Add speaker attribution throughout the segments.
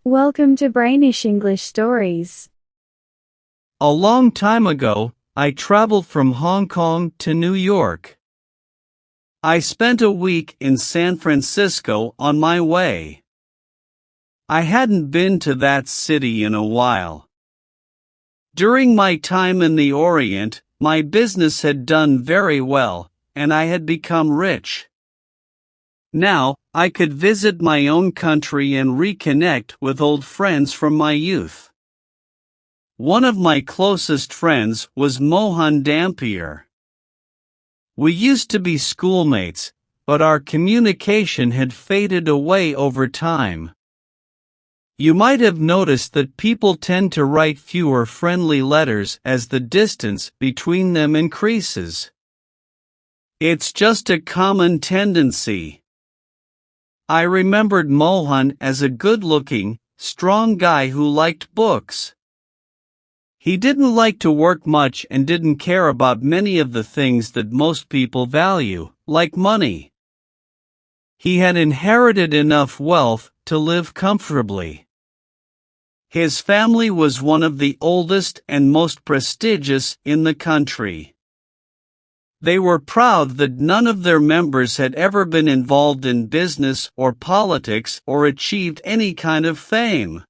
Speaker 1: Welcome to Brainish English Stories.
Speaker 2: A long time ago, I traveled from Hong Kong to New York. I spent a week in San Francisco on my way. I hadn't been to that city in a while. During my time in the Orient, my business had done very well, and I had become rich. Now, I could visit my own country and reconnect with old friends from my youth. One of my closest friends was Mohan Dampier. We used to be schoolmates, but our communication had faded away over time. You might have noticed that people tend to write fewer friendly letters as the distance between them increases. It's just a common tendency. I remembered Mohan as a good-looking, strong guy who liked books. He didn't like to work much and didn't care about many of the things that most people value, like money. He had inherited enough wealth to live comfortably. His family was one of the oldest and most prestigious in the country. They were proud that none of their members had ever been involved in business or politics or achieved any kind of fame.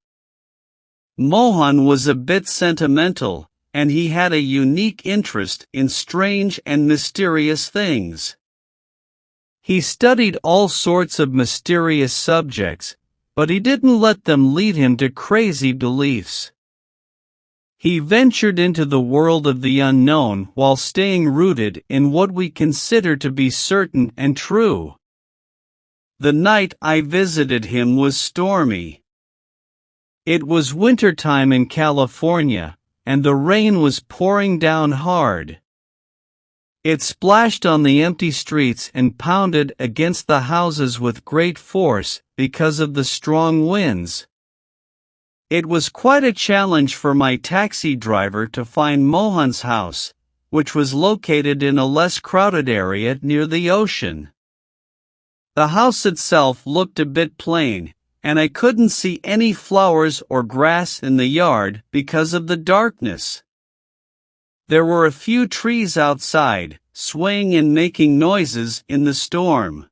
Speaker 2: Mohan was a bit sentimental, and he had a unique interest in strange and mysterious things. He studied all sorts of mysterious subjects, but he didn't let them lead him to crazy beliefs. He ventured into the world of the unknown while staying rooted in what we consider to be certain and true. The night I visited him was stormy. It was wintertime in California, and the rain was pouring down hard. It splashed on the empty streets and pounded against the houses with great force because of the strong winds. It was quite a challenge for my taxi driver to find Mohan's house, which was located in a less crowded area near the ocean. The house itself looked a bit plain, and I couldn't see any flowers or grass in the yard because of the darkness. There were a few trees outside, swaying and making noises in the storm.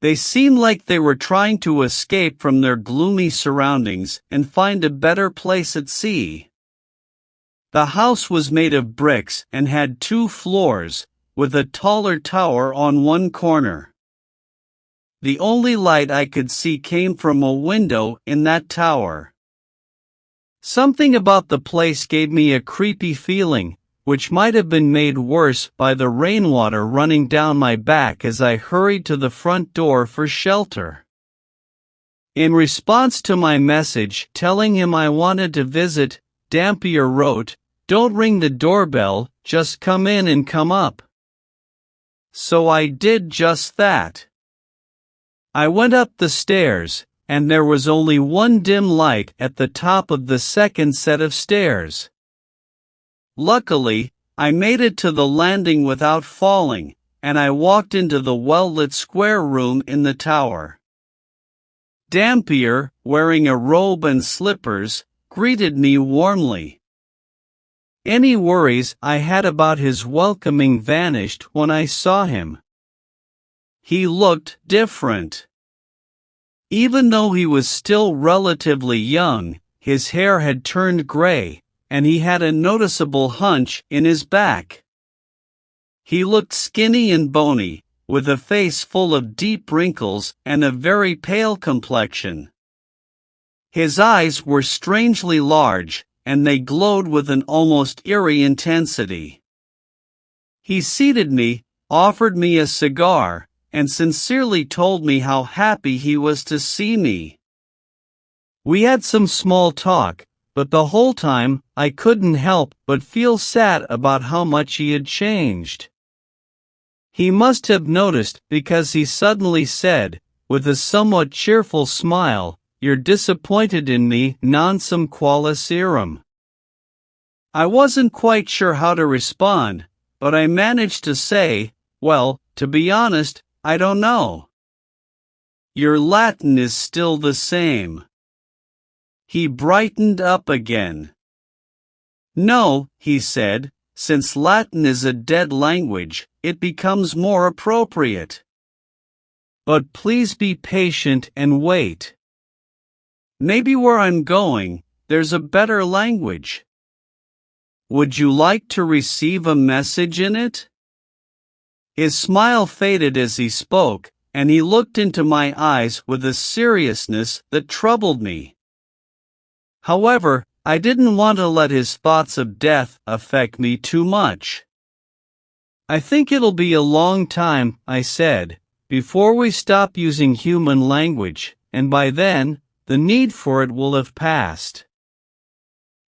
Speaker 2: They seemed like they were trying to escape from their gloomy surroundings and find a better place at sea. The house was made of bricks and had 2 floors, with a taller tower on one corner. The only light I could see came from a window in that tower. Something about the place gave me a creepy feeling, which might have been made worse by the rainwater running down my back as I hurried to the front door for shelter. In response to my message telling him I wanted to visit, Dampier wrote, "Don't ring the doorbell, just come in and come up." So I did just that. I went up the stairs, and there was only one dim light at the top of the second set of stairs. Luckily, I made it to the landing without falling, and I walked into the well-lit square room in the tower. Dampier, wearing a robe and slippers, greeted me warmly. Any worries I had about his welcoming vanished when I saw him. He looked different. Even though he was still relatively young, his hair had turned gray, and he had a noticeable hunch in his back. He looked skinny and bony, with a face full of deep wrinkles and a very pale complexion. His eyes were strangely large, and they glowed with an almost eerie intensity. He seated me, offered me a cigar, and sincerely told me how happy he was to see me. We had some small talk, but the whole time, I couldn't help but feel sad about how much he had changed. He must have noticed because he suddenly said, with a somewhat cheerful smile, "You're disappointed in me, nonsum qualis eram." I wasn't quite sure how to respond, but I managed to say, "Well, to be honest, I don't know." "Your Latin is still the same." He brightened up again. No, he said, since Latin is a dead language, it becomes more appropriate. But please be patient and wait. Maybe where I'm going, there's a better language. Would you like to receive a message in it? His smile faded as he spoke, and he looked into my eyes with a seriousness that troubled me. However, I didn't want to let his thoughts of death affect me too much. I think it'll be a long time, I said, before we stop using human language, and by then, the need for it will have passed.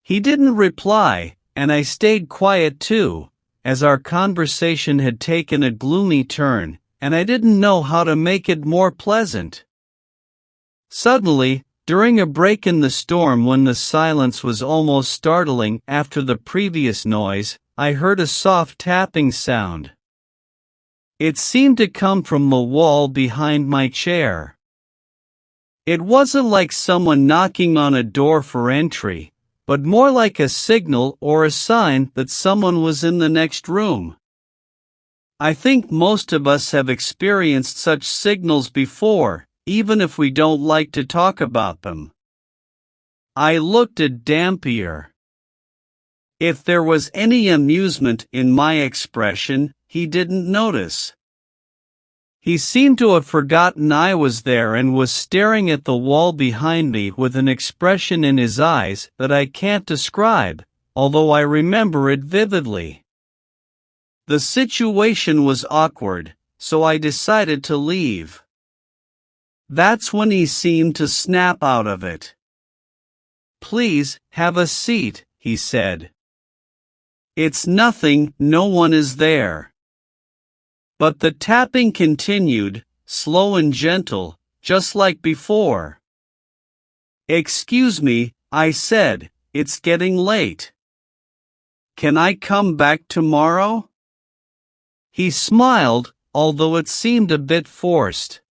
Speaker 2: He didn't reply, and I stayed quiet too, as our conversation had taken a gloomy turn, and I didn't know how to make it more pleasant. Suddenly, during a break in the storm when the silence was almost startling after the previous noise, I heard a soft tapping sound. It seemed to come from the wall behind my chair. It wasn't like someone knocking on a door for entry, but more like a signal or a sign that someone was in the next room. I think most of us have experienced such signals before, even if we don't like to talk about them. I looked at Dampier. If there was any amusement in my expression, he didn't notice. He seemed to have forgotten I was there and was staring at the wall behind me with an expression in his eyes that I can't describe, although I remember it vividly. The situation was awkward, so I decided to leave. That's when he seemed to snap out of it. "Please, have a seat," he said. "It's nothing, no one is there." But the tapping continued, slow and gentle, just like before. "Excuse me," I said, "it's getting late. Can I come back tomorrow?" He smiled, although it seemed a bit forced.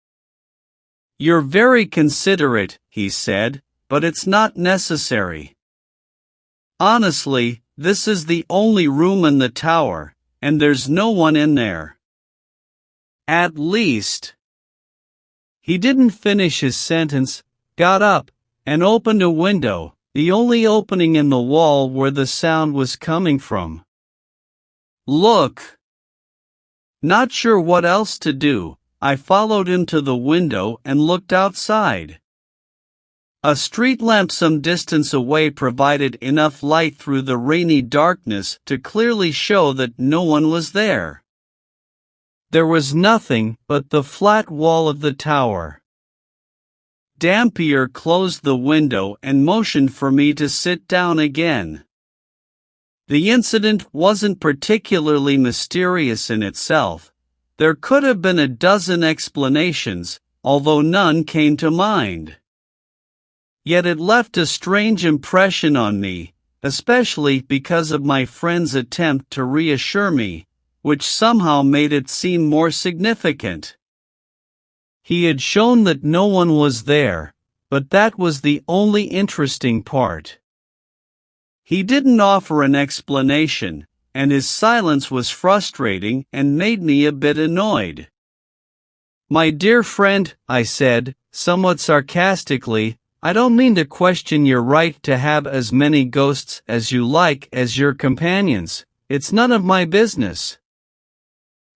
Speaker 2: "You're very considerate," he said, "but it's not necessary. Honestly, this is the only room in the tower, and there's no one in there. At least." He didn't finish his sentence, got up, and opened a window, the only opening in the wall where the sound was coming from. "Look." Not sure what else to do, I followed him to the window and looked outside. A street lamp some distance away provided enough light through the rainy darkness to clearly show that no one was there. There was nothing but the flat wall of the tower. Dampier closed the window and motioned for me to sit down again. The incident wasn't particularly mysterious in itself. There could have been a dozen explanations, although none came to mind. Yet it left a strange impression on me, especially because of my friend's attempt to reassure me, which somehow made it seem more significant. He had shown that no one was there, but that was the only interesting part. He didn't offer an explanation, and his silence was frustrating and made me a bit annoyed. "My dear friend," I said, somewhat sarcastically, "I don't mean to question your right to have as many ghosts as you like as your companions. It's none of my business.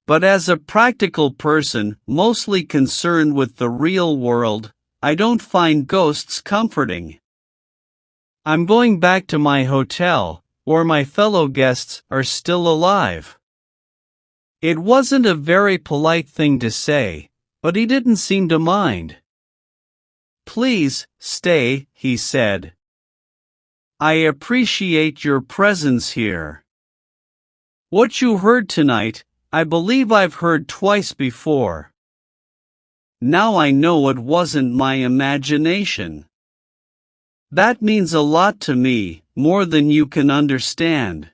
Speaker 2: But as a practical person, mostly concerned with the real world, I don't find ghosts comforting. I'm going back to my hotel, where my fellow guests are still alive." It wasn't a very polite thing to say, but he didn't seem to mind. "Please, stay," he said. "I appreciate your presence here. What you heard tonight, I believe I've heard twice before. Now I know it wasn't my imagination. That means a lot to me, more than you can understand.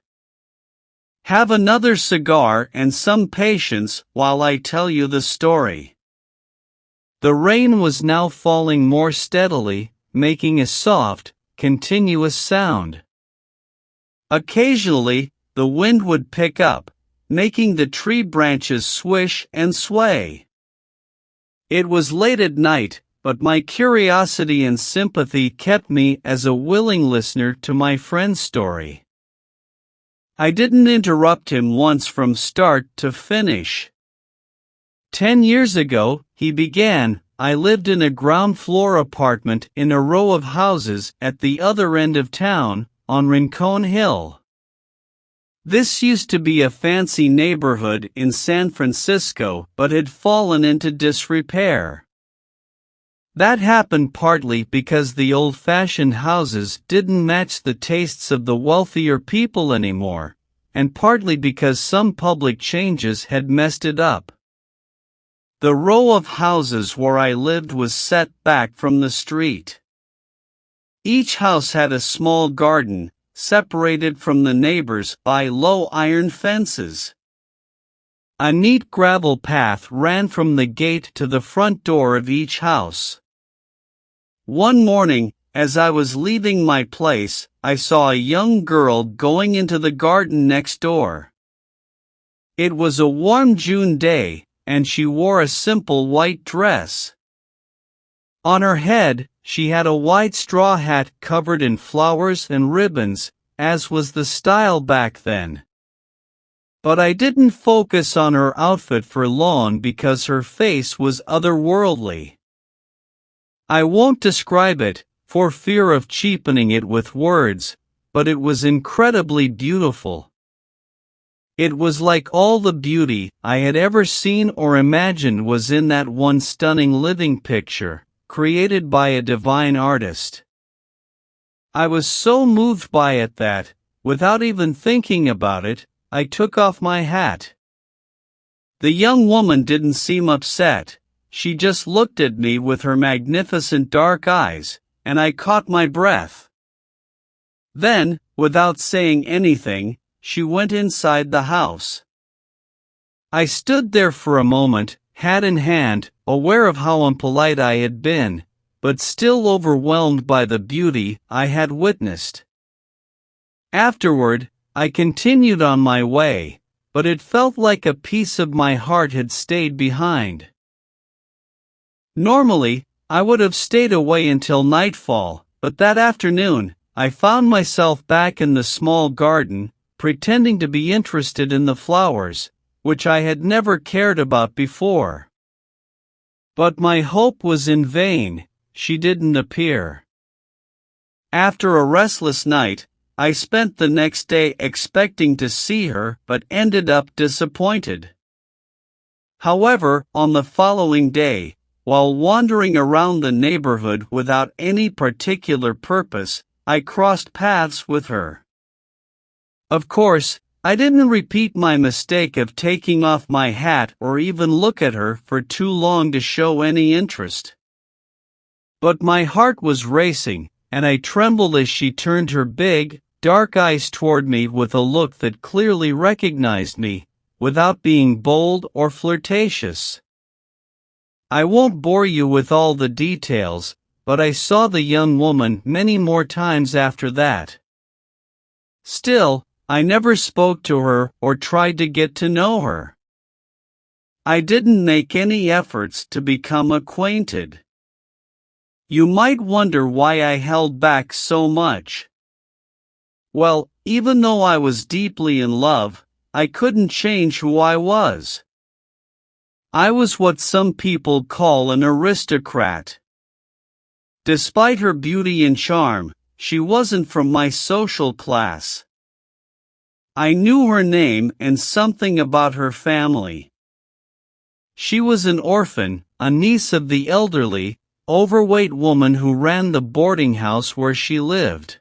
Speaker 2: Have another cigar and some patience while I tell you the story." The rain was now falling more steadily, making a soft, continuous sound. Occasionally, the wind would pick up, making the tree branches swish and sway. It was late at night, but my curiosity and sympathy kept me as a willing listener to my friend's story. I didn't interrupt him once from start to finish. 10 years ago, he began, I lived in a ground floor apartment in a row of houses at the other end of town, on Rincon Hill. This used to be a fancy neighborhood in San Francisco but had fallen into disrepair. That happened partly because the old-fashioned houses didn't match the tastes of the wealthier people anymore, and partly because some public changes had messed it up. The row of houses where I lived was set back from the street. Each house had a small garden, separated from the neighbors by low iron fences. A neat gravel path ran from the gate to the front door of each house. One morning, as I was leaving my place, I saw a young girl going into the garden next door. It was a warm June day, and she wore a simple white dress. On her head, she had a white straw hat covered in flowers and ribbons, as was the style back then. But I didn't focus on her outfit for long because her face was otherworldly. I won't describe it, for fear of cheapening it with words, but it was incredibly beautiful. It was like all the beauty I had ever seen or imagined was in that one stunning living picture, created by a divine artist. I was so moved by it that, without even thinking about it, I took off my hat. The young woman didn't seem upset, she just looked at me with her magnificent dark eyes, and I caught my breath. Then, without saying anything, she went inside the house. I stood there for a moment, hat in hand, aware of how impolite I had been, but still overwhelmed by the beauty I had witnessed. Afterward, I continued on my way, but it felt like a piece of my heart had stayed behind. Normally, I would have stayed away until nightfall, but that afternoon, I found myself back in the small garden, pretending to be interested in the flowers, which I had never cared about before. But my hope was in vain, she didn't appear. After a restless night, I spent the next day expecting to see her but ended up disappointed. However, on the following day, while wandering around the neighborhood without any particular purpose, I crossed paths with her. Of course, I didn't repeat my mistake of taking off my hat or even look at her for too long to show any interest. But my heart was racing, and I trembled as she turned her big, dark eyes toward me with a look that clearly recognized me, without being bold or flirtatious. I won't bore you with all the details, but I saw the young woman many more times after that. Still, I never spoke to her or tried to get to know her. I didn't make any efforts to become acquainted. You might wonder why I held back so much. Well, even though I was deeply in love, I couldn't change who I was. I was what some people call an aristocrat. Despite her beauty and charm, she wasn't from my social class. I knew her name and something about her family. She was an orphan, a niece of the elderly, overweight woman who ran the boarding house where she lived.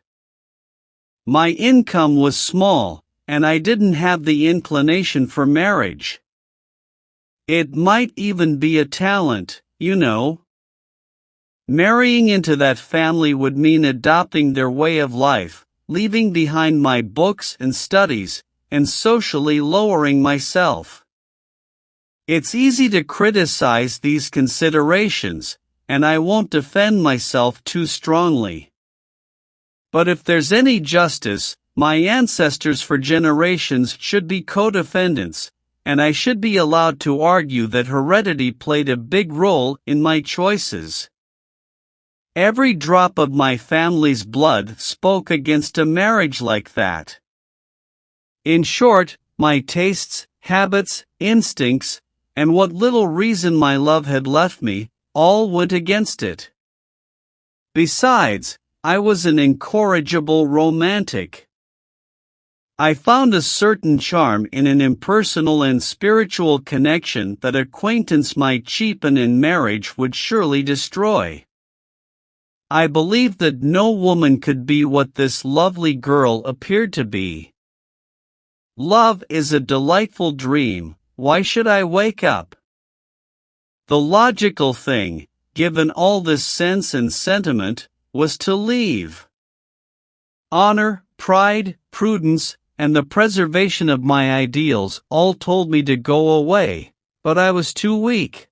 Speaker 2: My income was small, and I didn't have the inclination for marriage. It might even be a talent, you know. Marrying into that family would mean adopting their way of life, leaving behind my books and studies, and socially lowering myself. It's easy to criticize these considerations, and I won't defend myself too strongly. But if there's any justice, my ancestors for generations should be co-defendants, and I should be allowed to argue that heredity played a big role in my choices. Every drop of my family's blood spoke against a marriage like that. In short, my tastes, habits, instincts, and what little reason my love had left me, all went against it. Besides, I was an incorrigible romantic. I found a certain charm in an impersonal and spiritual connection that acquaintance might cheapen and marriage would surely destroy. I believed that no woman could be what this lovely girl appeared to be. Love is a delightful dream, why should I wake up? The logical thing, given all this sense and sentiment, was to leave. Honor, pride, prudence, and the preservation of my ideals all told me to go away, but I was too weak.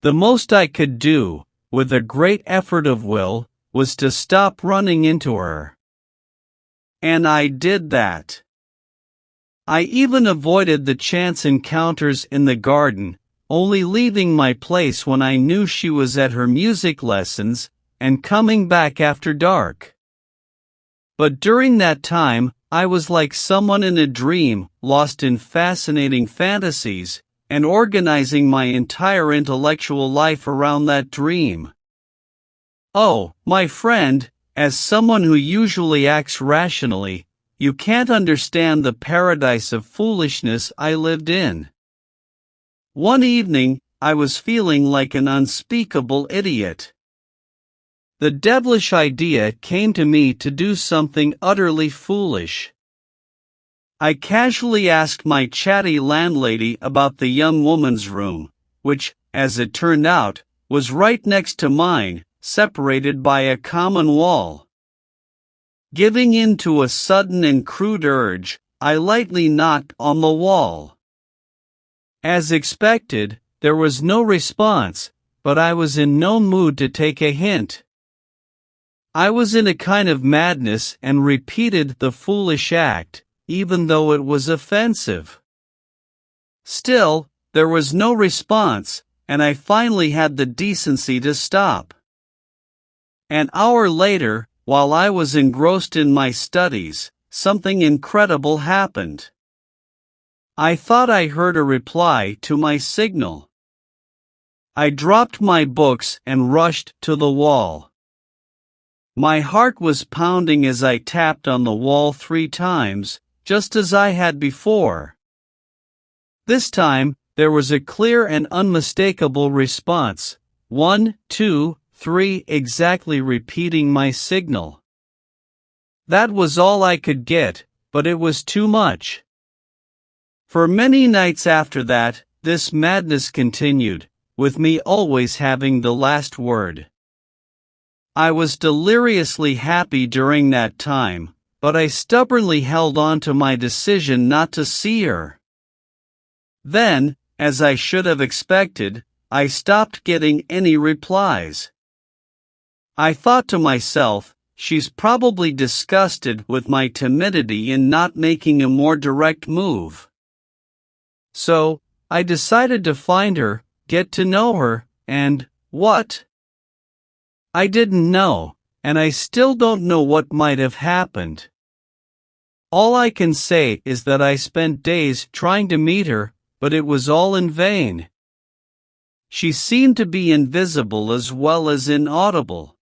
Speaker 2: The most I could do, with a great effort of will, was to stop running into her. And I did that. I even avoided the chance encounters in the garden, only leaving my place when I knew she was at her music lessons, and coming back after dark. But during that time, I was like someone in a dream, lost in fascinating fantasies, and organizing my entire intellectual life around that dream. Oh, my friend, as someone who usually acts rationally, you can't understand the paradise of foolishness I lived in. One evening, I was feeling like an unspeakable idiot. The devilish idea came to me to do something utterly foolish. I casually asked my chatty landlady about the young woman's room, which, as it turned out, was right next to mine, separated by a common wall. Giving in to a sudden and crude urge, I lightly knocked on the wall. As expected, there was no response, but I was in no mood to take a hint. I was in a kind of madness and repeated the foolish act, even though it was offensive. Still, there was no response, and I finally had the decency to stop. An hour later, while I was engrossed in my studies, something incredible happened. I thought I heard a reply to my signal. I dropped my books and rushed to the wall. My heart was pounding as I tapped on the wall 3 times, just as I had before. This time, there was a clear and unmistakable response, 1, 2, 3, exactly repeating my signal. That was all I could get, but it was too much. For many nights after that, this madness continued, with me always having the last word. I was deliriously happy during that time, but I stubbornly held on to my decision not to see her. Then, as I should have expected, I stopped getting any replies. I thought to myself, she's probably disgusted with my timidity in not making a more direct move. So, I decided to find her, get to know her, and, what? I didn't know, and I still don't know what might have happened. All I can say is that I spent days trying to meet her, but it was all in vain. She seemed to be invisible as well as inaudible.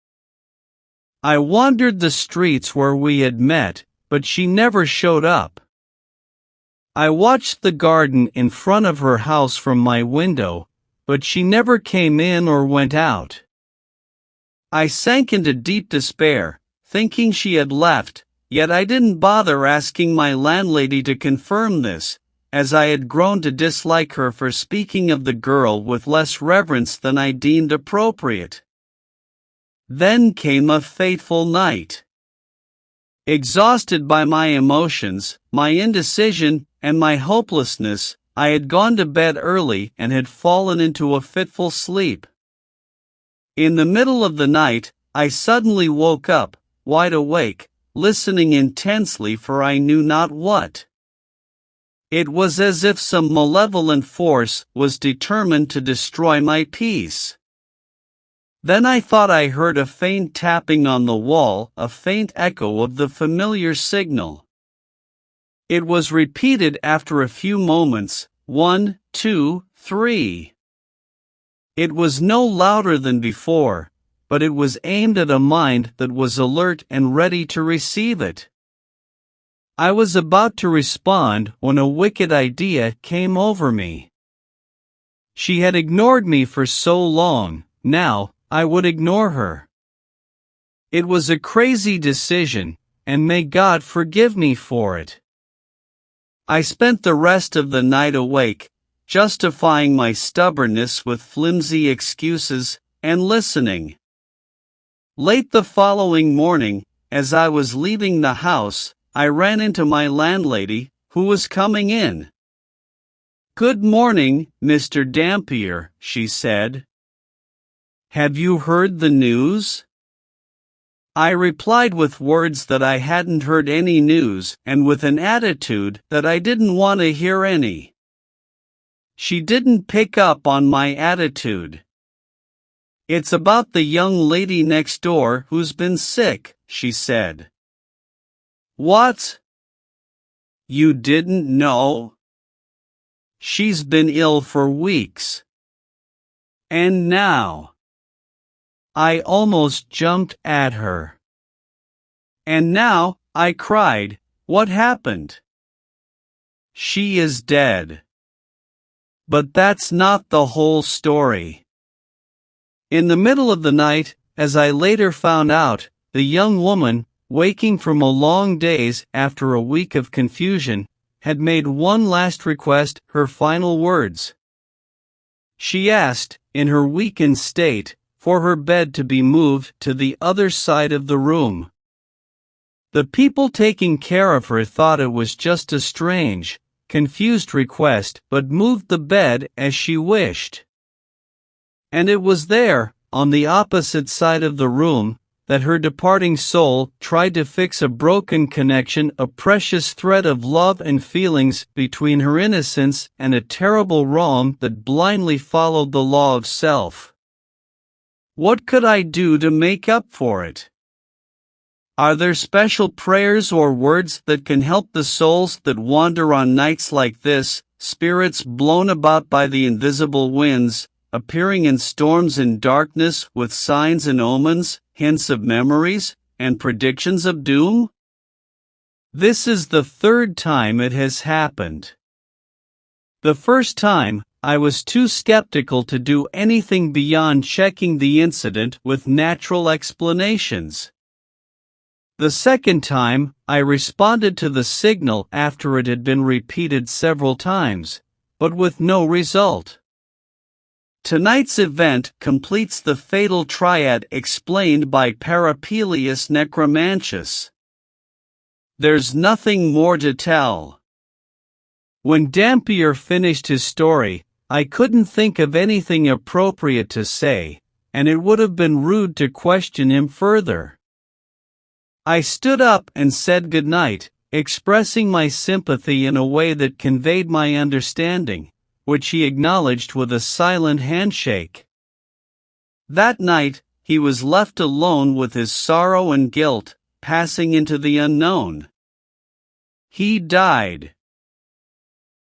Speaker 2: I wandered the streets where we had met, but she never showed up. I watched the garden in front of her house from my window, but she never came in or went out. I sank into deep despair, thinking she had left, yet I didn't bother asking my landlady to confirm this, as I had grown to dislike her for speaking of the girl with less reverence than I deemed appropriate. Then came a fateful night. Exhausted by my emotions, my indecision, and my hopelessness, I had gone to bed early and had fallen into a fitful sleep. In the middle of the night, I suddenly woke up, wide awake, listening intensely for I knew not what. It was as if some malevolent force was determined to destroy my peace. Then I thought I heard a faint tapping on the wall, a faint echo of the familiar signal. It was repeated after a few moments, 1, 2, 3. It was no louder than before, but it was aimed at a mind that was alert and ready to receive it. I was about to respond when a wicked idea came over me. She had ignored me for so long, now I would ignore her. It was a crazy decision, and may God forgive me for it. I spent the rest of the night awake, justifying my stubbornness with flimsy excuses, and listening. Late the following morning, as I was leaving the house, I ran into my landlady, who was coming in. "Good morning, Mr. Dampier," she said. "Have you heard the news?" I replied with words that I hadn't heard any news and with an attitude that I didn't want to hear any. She didn't pick up on my attitude. "It's about the young lady next door who's been sick," she said. "What? You didn't know? She's been ill for weeks. And now?" I almost jumped at her. "And now," I cried, "what happened?" "She is dead." But that's not the whole story. In the middle of the night, as I later found out, the young woman, waking from a long daze after a week of confusion, had made one last request, her final words. She asked, in her weakened state, for her bed to be moved to the other side of the room. The people taking care of her thought it was just a strange, confused request but moved the bed as she wished. And it was there, on the opposite side of the room, that her departing soul tried to fix a broken connection, a precious thread of love and feelings between her innocence and a terrible wrong that blindly followed the law of self. What could I do to make up for it? Are there special prayers or words that can help the souls that wander on nights like this, spirits blown about by the invisible winds, appearing in storms and darkness with signs and omens, hints of memories, and predictions of doom? This is the third time it has happened. The first time, I was too skeptical to do anything beyond checking the incident with natural explanations. The second time, I responded to the signal after it had been repeated several times, but with no result. Tonight's event completes the fatal triad explained by Parapelius Necromantius. There's nothing more to tell. When Dampier finished his story, I couldn't think of anything appropriate to say, and it would have been rude to question him further. I stood up and said goodnight, expressing my sympathy in a way that conveyed my understanding, which he acknowledged with a silent handshake. That night, he was left alone with his sorrow and guilt, passing into the unknown. He died.